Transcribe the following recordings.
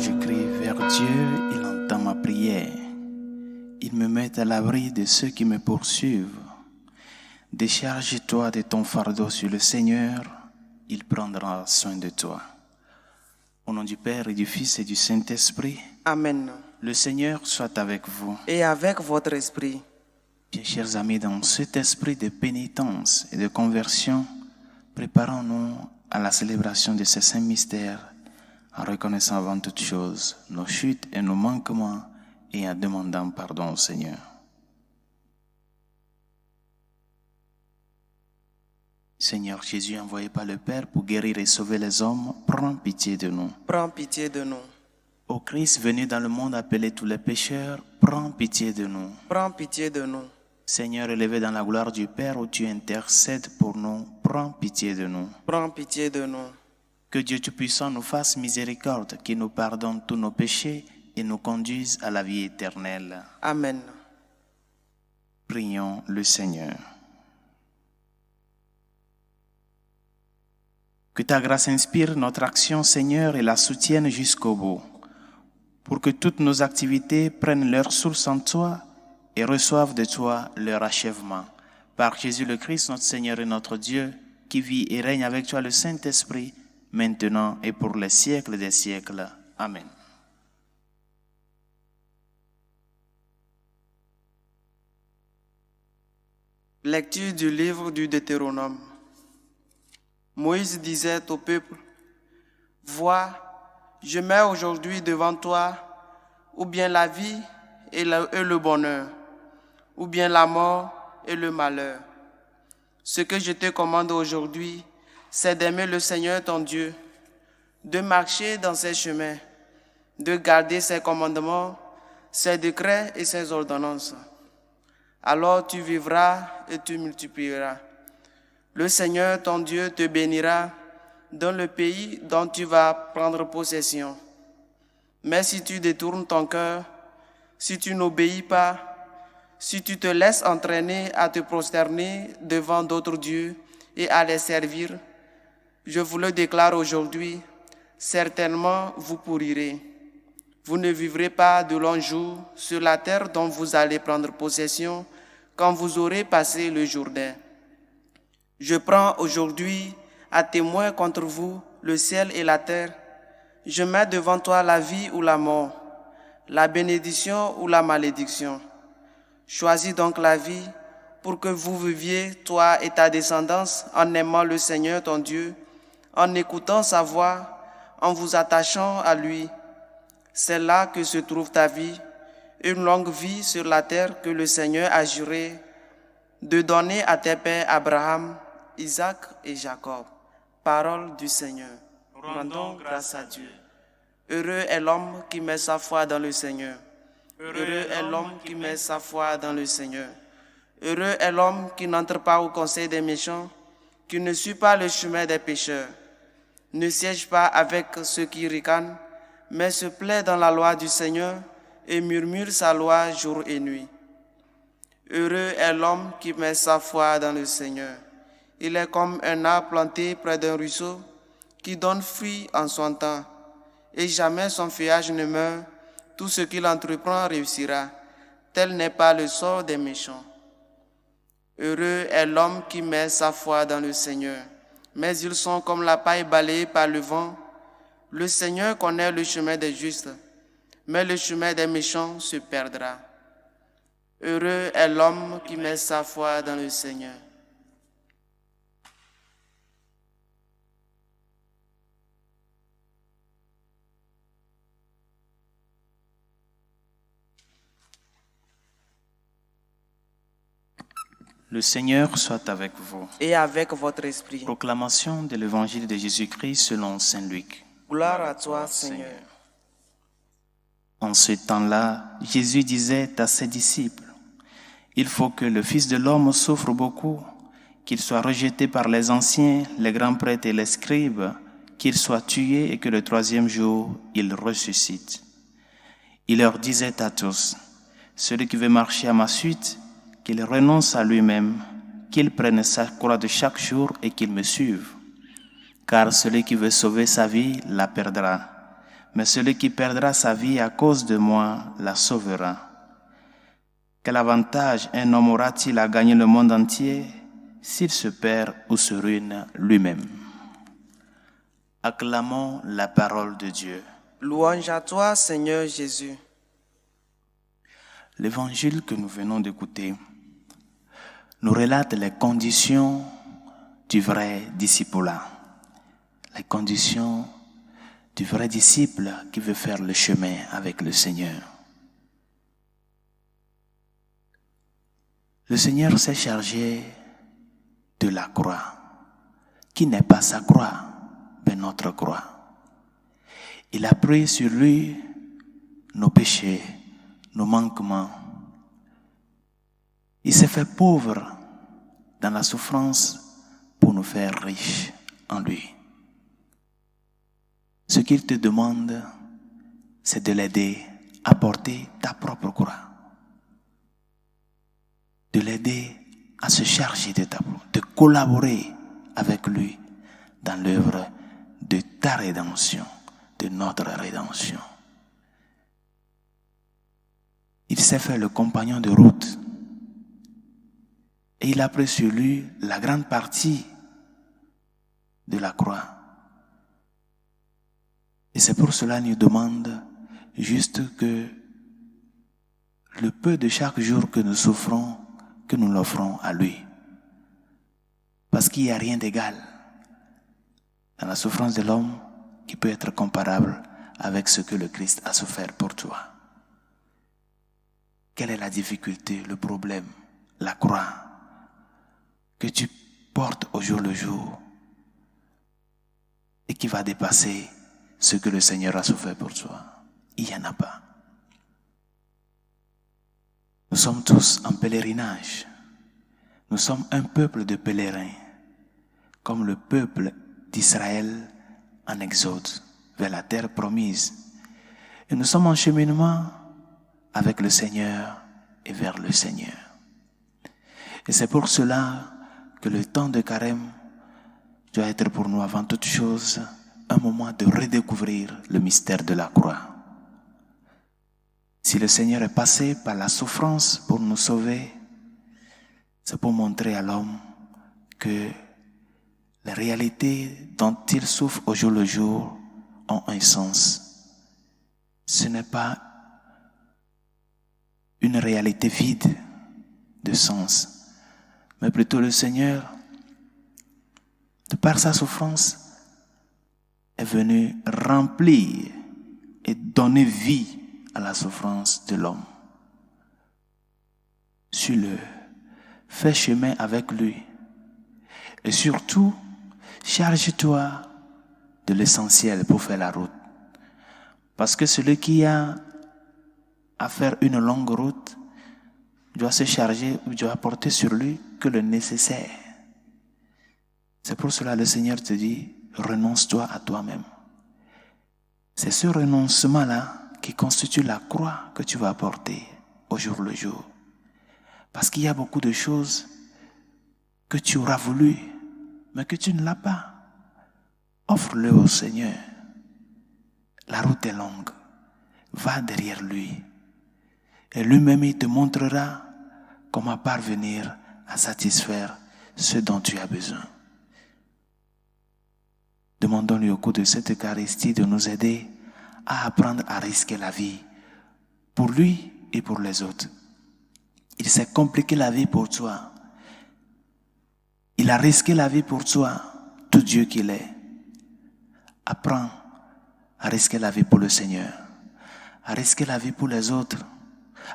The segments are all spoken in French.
je crie vers Dieu, il entend ma prière. Il me met à l'abri de ceux qui me poursuivent. Décharge-toi de ton fardeau sur le Seigneur, il prendra soin de toi. Au nom du Père et du Fils et du Saint-Esprit. Amen. Le Seigneur soit avec vous. Et avec votre esprit. Bien, chers amis, dans cet esprit de pénitence et de conversion, préparons-nous à la célébration de ces saints mystères en reconnaissant avant toute chose nos chutes et nos manquements et en demandant pardon au Seigneur. Seigneur Jésus, envoyé par le Père pour guérir et sauver les hommes, prends pitié de nous. Prends pitié de nous. Ô Christ venu dans le monde appeler tous les pécheurs, prends pitié de nous. Prends pitié de nous. Seigneur élevé dans la gloire du Père où tu intercèdes pour nous, prends pitié de nous. Prends pitié de nous. Que Dieu Tout-Puissant nous fasse miséricorde, qu'il nous pardonne tous nos péchés et nous conduise à la vie éternelle. Amen. Prions le Seigneur. Que ta grâce inspire notre action, Seigneur, et la soutienne jusqu'au bout, pour que toutes nos activités prennent leur source en toi et reçoivent de toi leur achèvement. Par Jésus le Christ, notre Seigneur et notre Dieu, qui vit et règne avec toi le Saint-Esprit, maintenant et pour les siècles des siècles. Amen. Lecture du livre du Deutéronome. Moïse disait au peuple, « Vois, je mets aujourd'hui devant toi ou bien la vie et le bonheur, ou bien la mort et le malheur. Ce que je te commande aujourd'hui, c'est d'aimer le Seigneur ton Dieu, de marcher dans ses chemins, de garder ses commandements, ses décrets et ses ordonnances. Alors tu vivras et tu multiplieras. Le Seigneur ton Dieu te bénira dans le pays dont tu vas prendre possession. Mais si tu détournes ton cœur, si tu n'obéis pas, si tu te laisses entraîner à te prosterner devant d'autres dieux et à les servir, je vous le déclare aujourd'hui, certainement vous pourrirez. Vous ne vivrez pas de longs jours sur la terre dont vous allez prendre possession quand vous aurez passé le Jourdain. Je prends aujourd'hui à témoin contre vous le ciel et la terre. Je mets devant toi la vie ou la mort, la bénédiction ou la malédiction. Choisis donc la vie pour que vous viviez, toi et ta descendance, en aimant le Seigneur ton Dieu, en écoutant sa voix, en vous attachant à lui. C'est là que se trouve ta vie, une longue vie sur la terre que le Seigneur a juré de donner à tes pères Abraham, Isaac et Jacob. Parole du Seigneur. Rendons grâce à Dieu. Heureux est l'homme qui met sa foi dans le Seigneur. Heureux est l'homme qui met sa foi dans le Seigneur. Heureux est l'homme qui n'entre pas au conseil des méchants, qui ne suit pas le chemin des pécheurs, ne siège pas avec ceux qui ricanent, mais se plaît dans la loi du Seigneur et murmure sa loi jour et nuit. Heureux est l'homme qui met sa foi dans le Seigneur. Il est comme un arbre planté près d'un ruisseau qui donne fruit en son temps, et jamais son feuillage ne meurt. Tout ce qu'il entreprend réussira. Tel n'est pas le sort des méchants. Heureux est l'homme qui met sa foi dans le Seigneur. Mais ils sont comme la paille balayée par le vent. Le Seigneur connaît le chemin des justes, mais le chemin des méchants se perdra. Heureux est l'homme qui met sa foi dans le Seigneur. Le Seigneur soit avec vous. Et avec votre esprit. Proclamation de l'Évangile de Jésus-Christ selon saint Luc. Gloire à toi, Seigneur. En ce temps-là, Jésus disait à ses disciples, « Il faut que le Fils de l'homme souffre beaucoup, qu'il soit rejeté par les anciens, les grands prêtres et les scribes, qu'il soit tué et que le troisième jour, il ressuscite. » Il leur disait à tous, « Celui qui veut marcher à ma suite, qu'il renonce à lui-même, qu'il prenne sa croix de chaque jour et qu'il me suive. Car celui qui veut sauver sa vie la perdra. mais celui qui perdra sa vie à cause de moi la sauvera. Quel avantage un homme aura-t-il à gagner le monde entier s'il se perd ou se ruine lui-même? Acclamons la parole de Dieu. Louange à toi, Seigneur Jésus. L'évangile que nous venons d'écouter nous relate les conditions du vrai discipulat, les conditions du vrai disciple qui veut faire le chemin avec le Seigneur. Le Seigneur s'est chargé de la croix, qui n'est pas sa croix, mais notre croix. Il a pris sur lui nos péchés, nos manquements. Il s'est fait pauvre dans la souffrance pour nous faire riches en lui. Ce qu'il te demande, c'est de l'aider à porter ta propre croix. De l'aider à se charger de ta croix, de collaborer avec lui dans l'œuvre de ta rédemption, de notre rédemption. Il s'est fait le compagnon de route et il a pris sur lui la grande partie de la croix. Et c'est pour cela qu'il nous demande juste que le peu de chaque jour que nous souffrons, que nous l'offrons à lui. Parce qu'il n'y a rien d'égal dans la souffrance de l'homme qui peut être comparable avec ce que le Christ a souffert pour toi. Quelle est la difficulté, le problème, la croix que tu portes au jour le jour et qui va dépasser ce que le Seigneur a souffert pour toi? Il n'y en a pas. Nous sommes tous en pèlerinage. Nous sommes un peuple de pèlerins, comme le peuple d'Israël en exode vers la terre promise. Et nous sommes en cheminement avec le Seigneur et vers le Seigneur. Et c'est pour cela que le temps de carême doit être pour nous avant toute chose un moment de redécouvrir le mystère de la croix. Si le Seigneur est passé par la souffrance pour nous sauver, c'est pour montrer à l'homme que les réalités dont il souffre au jour le jour ont un sens. Ce n'est pas une réalité vide de sens, mais plutôt le Seigneur, de par sa souffrance, est venu remplir et donner vie à la souffrance de l'homme. Suis-le, fais chemin avec lui et surtout, charge-toi de l'essentiel pour faire la route. Parce que celui qui a à faire une longue route doit se charger ou doit porter sur lui que le nécessaire. C'est pour cela que le Seigneur te dit, renonce-toi à toi-même. C'est ce renoncement-là qui constitue la croix que tu vas porter au jour le jour. Parce qu'il y a beaucoup de choses que tu auras voulu, mais que tu ne l'as pas. Offre-le au Seigneur. La route est longue. Va derrière lui. Et lui-même, il te montrera comment parvenir à satisfaire ce dont tu as besoin. Demandons-lui au cours de cette Eucharistie de nous aider à apprendre à risquer la vie pour lui et pour les autres. Il s'est compliqué la vie pour toi. Il a risqué la vie pour toi, tout Dieu qu'il est. Apprends à risquer la vie pour le Seigneur, à risquer la vie pour les autres,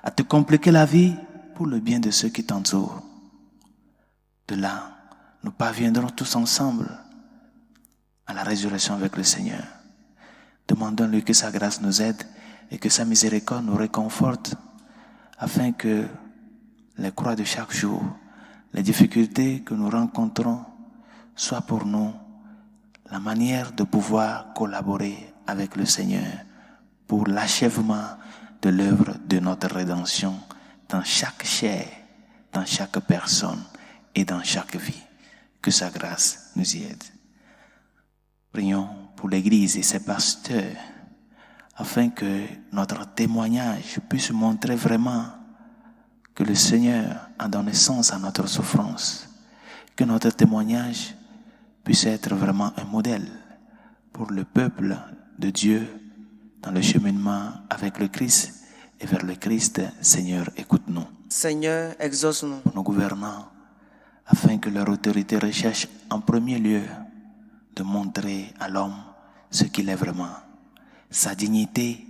à te compliquer la vie pour le bien de ceux qui t'entourent. De là, nous parviendrons tous ensemble à la résurrection avec le Seigneur. Demandons-lui que sa grâce nous aide et que sa miséricorde nous réconforte afin que les croix de chaque jour, les difficultés que nous rencontrons soient pour nous la manière de pouvoir collaborer avec le Seigneur pour l'achèvement de l'œuvre de notre rédemption dans chaque chair, dans chaque personne et dans chaque vie. Que sa grâce nous y aide. Prions pour l'Église et ses pasteurs afin que notre témoignage puisse montrer vraiment que le Seigneur a donné sens à notre souffrance, que notre témoignage puisse être vraiment un modèle pour le peuple de Dieu dans le cheminement avec le Christ et vers le Christ. Seigneur, écoute-nous. Seigneur, exauce-nous. Pour nos gouvernants, afin que leur autorité recherche en premier lieu de montrer à l'homme ce qu'il est vraiment, sa dignité,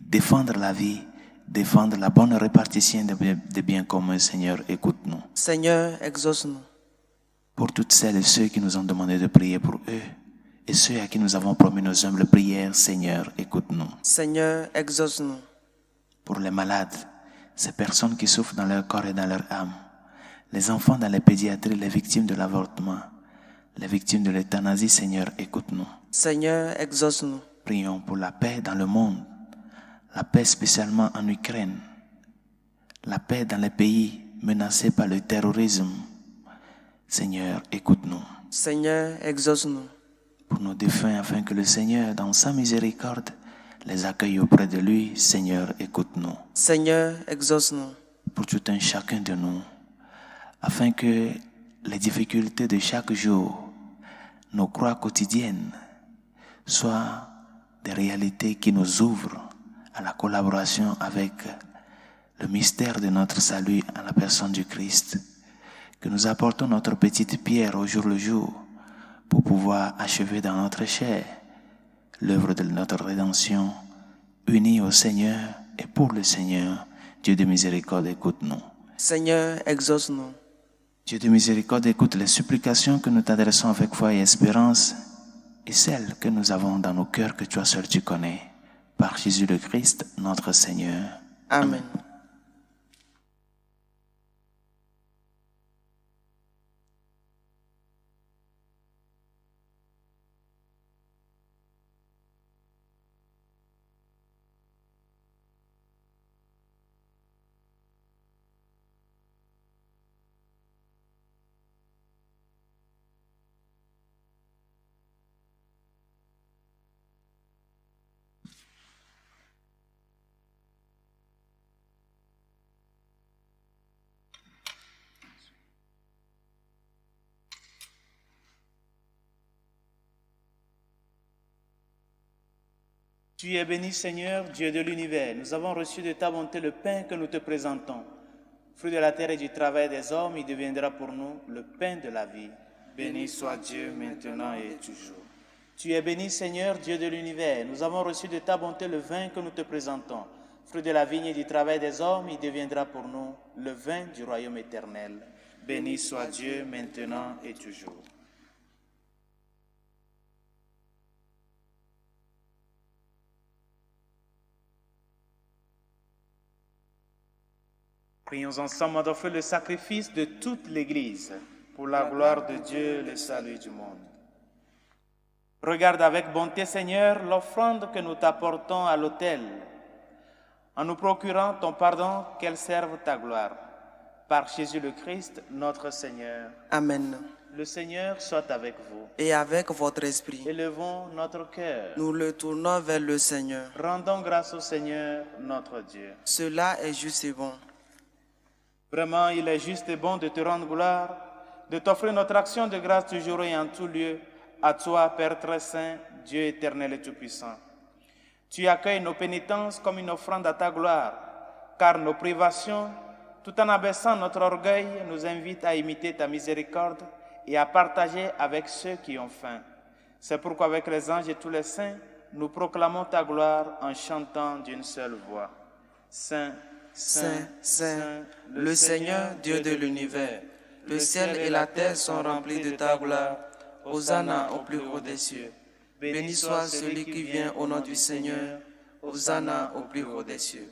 défendre la vie, défendre la bonne répartition des biens communs. Seigneur, écoute-nous. Seigneur, exauce-nous. Pour toutes celles et ceux qui nous ont demandé de prier pour eux, et ceux à qui nous avons promis nos humbles prières, Seigneur, écoute-nous. Seigneur, exauce-nous. Pour les malades, ces personnes qui souffrent dans leur corps et dans leur âme, les enfants dans les pédiatries, les victimes de l'avortement, les victimes de l'euthanasie, Seigneur, écoute-nous. Seigneur, exauce-nous. Prions pour la paix dans le monde, la paix spécialement en Ukraine, la paix dans les pays menacés par le terrorisme. Seigneur, écoute-nous. Seigneur, exauce-nous. Pour nos défunts, afin que le Seigneur, dans sa miséricorde, les accueille auprès de lui. Seigneur, écoute-nous. Seigneur, exauce-nous. Pour tout un chacun de nous, afin que les difficultés de chaque jour, nos croix quotidiennes, soient des réalités qui nous ouvrent à la collaboration avec le mystère de notre salut à la personne du Christ, que nous apportons notre petite pierre au jour le jour pour pouvoir achever dans notre chair l'œuvre de notre rédemption, unis au Seigneur et pour le Seigneur. Dieu de miséricorde, écoute-nous. Seigneur, exauce-nous. Dieu de miséricorde, écoute les supplications que nous t'adressons avec foi et espérance et celles que nous avons dans nos cœurs que toi seul tu connais. Par Jésus le Christ, notre Seigneur. Amen. Tu es béni, Seigneur, Dieu de l'univers. Nous avons reçu de ta bonté le pain que nous te présentons. Fruit de la terre et du travail des hommes, il deviendra pour nous le pain de la vie. Béni soit Dieu maintenant et toujours. Tu es béni, Seigneur, Dieu de l'univers. Nous avons reçu de ta bonté le vin que nous te présentons. Fruit de la vigne et du travail des hommes, il deviendra pour nous le vin du royaume éternel. Béni soit Dieu maintenant et toujours. Prions ensemble d'offrir le sacrifice de toute l'Église pour la gloire de Dieu et le salut du monde. Regarde avec bonté, Seigneur, l'offrande que nous t'apportons à l'autel, en nous procurant ton pardon, qu'elle serve ta gloire. Par Jésus le Christ, notre Seigneur. Amen. Le Seigneur soit avec vous. Et avec votre esprit, Élevons notre cœur. nous le tournons vers le Seigneur. Rendons grâce au Seigneur, notre Dieu. Cela est juste et bon. Vraiment, il est juste et bon de te rendre gloire, de t'offrir notre action de grâce toujours et en tout lieu, à toi, Père très saint, Dieu éternel et tout-puissant. Tu accueilles nos pénitences comme une offrande à ta gloire, car nos privations, tout en abaissant notre orgueil, nous invitent à imiter ta miséricorde et à partager avec ceux qui ont faim. C'est pourquoi avec les anges et tous les saints, nous proclamons ta gloire en chantant d'une seule voix. Saint, Saint, Saint, le Seigneur, Dieu de l'univers, le ciel et la terre sont remplis de ta gloire. Hosanna au plus haut des cieux. Béni soit celui qui vient au nom du Seigneur. Hosanna au plus haut des cieux.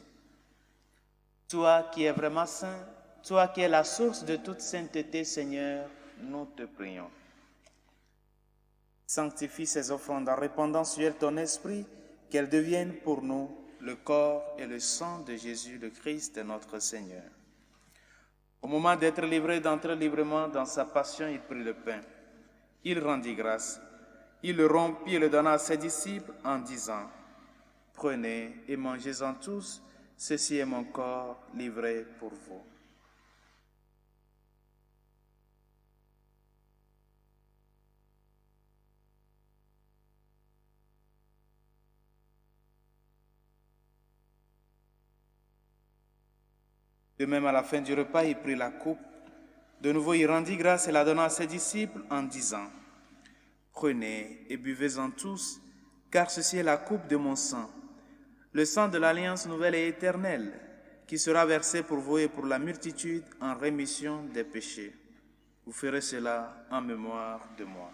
Toi qui es vraiment saint, toi qui es la source de toute sainteté, Seigneur, nous te prions. Sanctifie ces offrandes en répandant sur elles ton esprit, qu'elles deviennent pour nous le corps et le sang de Jésus le Christ, notre Seigneur. Au moment d'être livré, d'entrer librement dans sa passion, il prit le pain. Il rendit grâce. Il le rompit et le donna à ses disciples en disant : Prenez et mangez-en tous, ceci est mon corps livré pour vous. De même, à la fin du repas, il prit la coupe. De nouveau, il rendit grâce et la donna à ses disciples en disant, « Prenez et buvez-en tous, car ceci est la coupe de mon sang, le sang de l'alliance nouvelle et éternelle, qui sera versé pour vous et pour la multitude en rémission des péchés. Vous ferez cela en mémoire de moi. »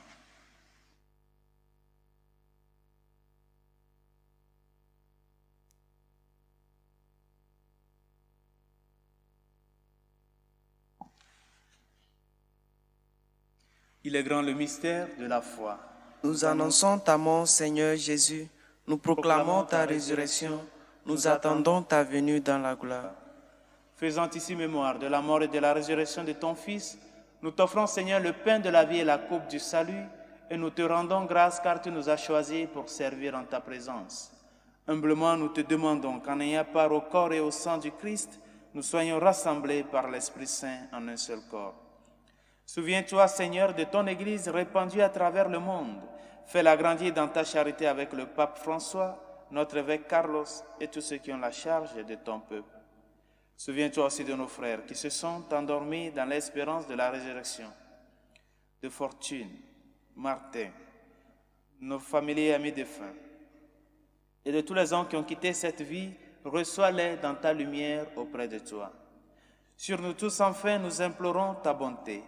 Il est grand le mystère de la foi. Nous annonçons ta mort, Seigneur Jésus. Nous proclamons ta résurrection. Nous attendons ta venue dans la gloire. Faisant ici mémoire de la mort et de la résurrection de ton Fils, nous t'offrons, Seigneur, le pain de la vie et la coupe du salut, et nous te rendons grâce car tu nous as choisis pour servir en ta présence. Humblement, nous te demandons qu'en ayant part au corps et au sang du Christ, nous soyons rassemblés par l'Esprit Saint en un seul corps. Souviens-toi, Seigneur, de ton Église répandue à travers le monde. Fais-la grandir dans ta charité avec le pape François, notre évêque Carlos et tous ceux qui ont la charge de ton peuple. Souviens-toi aussi de nos frères qui se sont endormis dans l'espérance de la résurrection. De Fortune, Martin, nos familiers et amis défunts, et de tous les hommes qui ont quitté cette vie, reçois-les dans ta lumière auprès de toi. Sur nous tous, enfin, nous implorons ta bonté.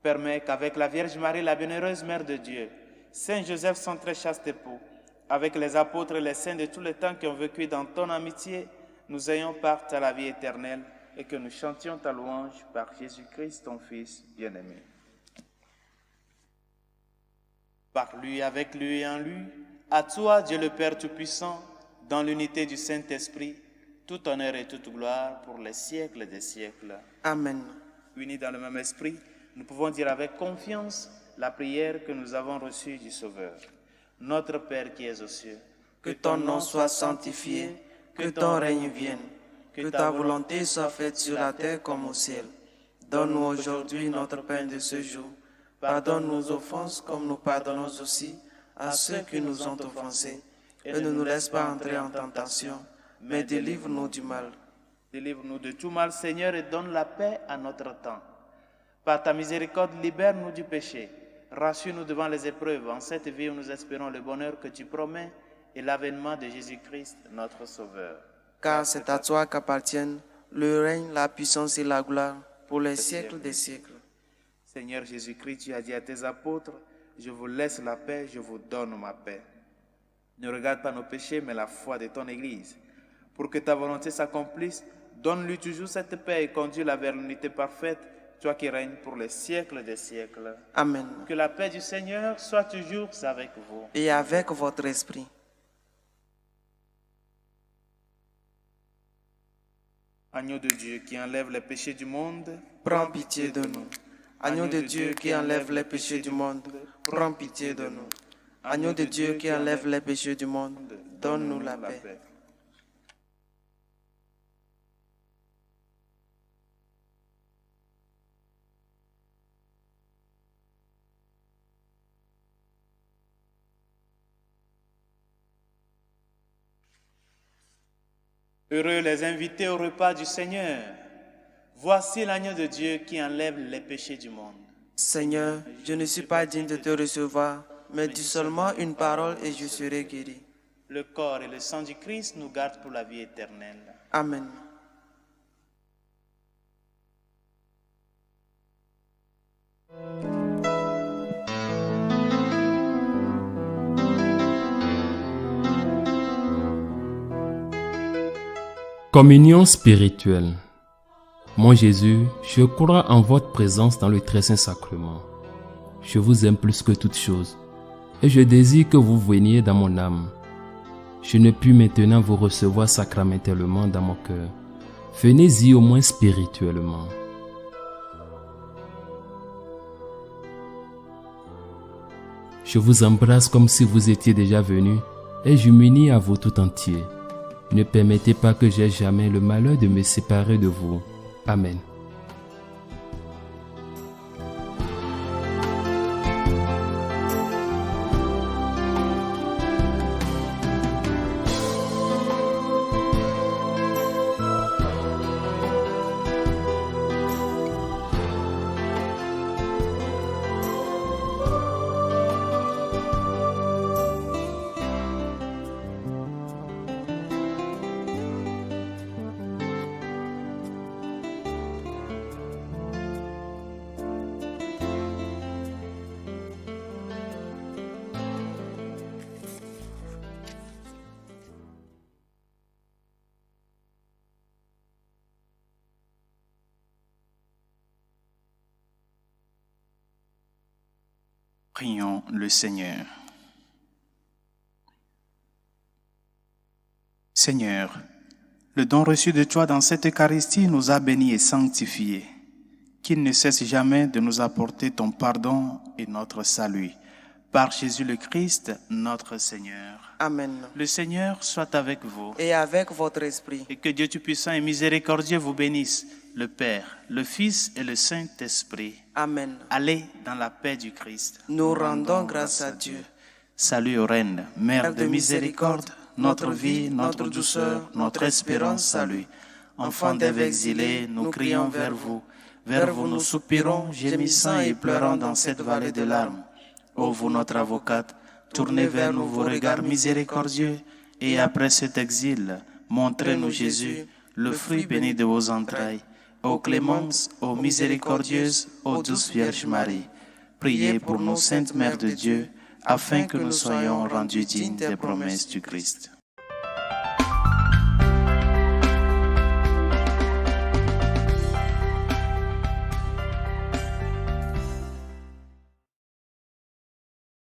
Permets qu'avec la Vierge Marie, la bienheureuse Mère de Dieu, Saint Joseph, son très chaste époux, avec les apôtres et les saints de tous les temps qui ont vécu dans ton amitié, nous ayons part à la vie éternelle et que nous chantions ta louange par Jésus-Christ, ton Fils bien-aimé. Par lui, avec lui et en lui, à toi, Dieu le Père Tout-Puissant, dans l'unité du Saint-Esprit, tout honneur et toute gloire pour les siècles des siècles. Amen. Unis dans le même esprit, nous pouvons dire avec confiance la prière que nous avons reçue du Sauveur. Notre Père qui es aux cieux, que ton nom soit sanctifié, que ton règne vienne, que ta volonté soit faite sur la terre comme au ciel. Donne-nous aujourd'hui notre pain de ce jour. Pardonne nos offenses comme nous pardonnons aussi à ceux qui nous ont offensés. Et ne nous laisse pas entrer en tentation, mais délivre-nous du mal. Délivre-nous de tout mal, Seigneur, et donne la paix à notre temps. Par ta miséricorde, libère-nous du péché. Rassure-nous devant les épreuves, en cette vie où nous espérons le bonheur que tu promets et l'avènement de Jésus-Christ, notre Sauveur. Car c'est à toi qu'appartiennent le règne, la puissance et la gloire pour les siècles des siècles. Seigneur Jésus-Christ, tu as dit à tes apôtres, je vous laisse la paix, je vous donne ma paix. Ne regarde pas nos péchés, mais la foi de ton Église. Pour que ta volonté s'accomplisse, donne-lui toujours cette paix et conduis-la vers l'unité parfaite, toi qui règnes pour les siècles des siècles. Amen. Que la paix du Seigneur soit toujours avec vous. Et avec votre esprit. Agneau de Dieu qui enlève les péchés du monde, prends pitié de nous. Agneau de Dieu qui enlève les péchés du monde, prends pitié de nous. Agneau de Dieu qui enlève les péchés du monde, donne-nous la paix. Heureux les invités au repas du Seigneur. Voici l'agneau de Dieu qui enlève les péchés du monde. Seigneur, je ne suis pas digne de te recevoir, mais dis seulement une parole et je serai guéri. Le corps et le sang du Christ nous gardent pour la vie éternelle. Amen. Communion spirituelle. Mon Jésus, je crois en votre présence dans le très saint sacrement. Je vous aime plus que toute chose et je désire que vous veniez dans mon âme. Je ne puis maintenant vous recevoir sacramentellement dans mon cœur. Venez-y au moins spirituellement. Je vous embrasse comme si vous étiez déjà venu et je m'unis à vous tout entier. Ne permettez pas que j'aie jamais le malheur de me séparer de vous. Amen. Prions le Seigneur. Seigneur, le don reçu de toi dans cette Eucharistie nous a bénis et sanctifiés. Qu'il ne cesse jamais de nous apporter ton pardon et notre salut. Par Jésus le Christ, notre Seigneur. Amen. Le Seigneur soit avec vous. Et avec votre esprit. Et que Dieu Tout-Puissant et Miséricordieux vous bénisse, le Père, le Fils et le Saint-Esprit. Amen. Allez dans la paix du Christ. Nous rendons grâce à Dieu. Salut aux reines, Mère de miséricorde, notre vie, notre douceur, notre espérance, salut. Enfants d'Ève exilés, nous crions vers vous. Vers vous nous soupirons, gémissant et pleurant dans cette vallée de larmes. Ô vous notre avocate, tournez vers nous vos regards miséricordieux, et après cet exil, montrez-nous Jésus, le fruit béni de vos entrailles. Ô clémence, ô miséricordieuse, ô douce Vierge Marie, priez pour nous, Sainte Mère de Dieu, afin que nous soyons rendus dignes des promesses du Christ.